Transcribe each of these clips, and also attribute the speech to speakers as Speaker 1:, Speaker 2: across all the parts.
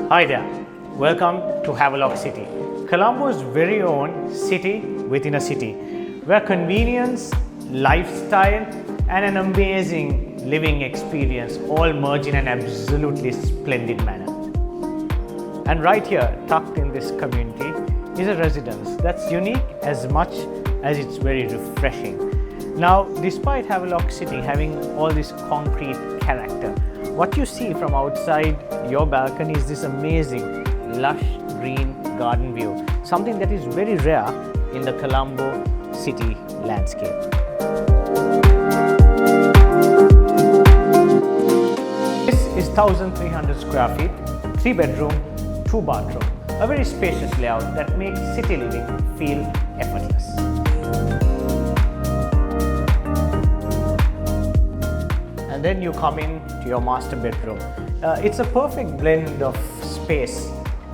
Speaker 1: Hi there, welcome to Havelock City, Colombo's very own city within a city, where convenience, lifestyle and an amazing living experience all merge in an absolutely splendid manner. And right here, tucked in this community, is a residence that's unique as much as it's very refreshing. Now, despite Havelock City having all this concrete character, what you see from outside your balcony is this amazing, lush green garden view, something that is very rare in the Colombo city landscape. This is 1,300 square feet, 3 bedroom, 2 bathroom, a very spacious layout that makes city living feel effortless. And then you come in to your master bedroom. It's a perfect blend of space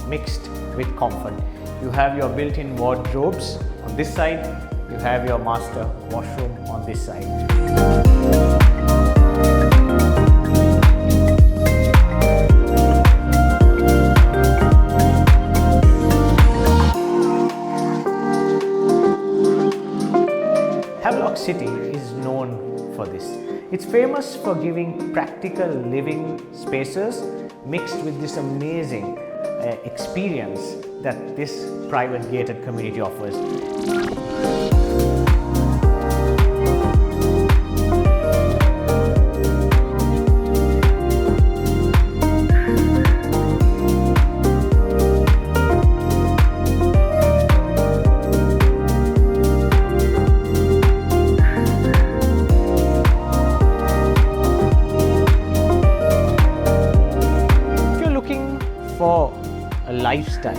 Speaker 1: mixed with comfort. You have your built-in wardrobes on this side, you have your master washroom on this side. Havelock City is known for this. It's famous for giving practical living spaces mixed with this amazing experience that this private gated community offers. For a lifestyle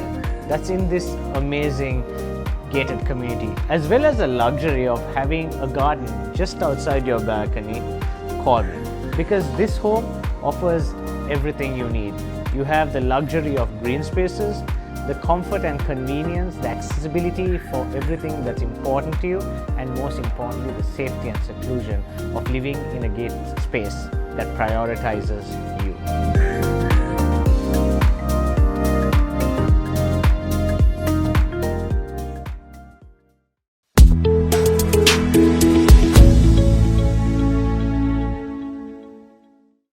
Speaker 1: that's in this amazing gated community, as well as the luxury of having a garden just outside your balcony, call me, because this home offers everything you need. You have the luxury of green spaces, the comfort and convenience, the accessibility for everything that's important to you, and most importantly, the safety and seclusion of living in a gated space that prioritizes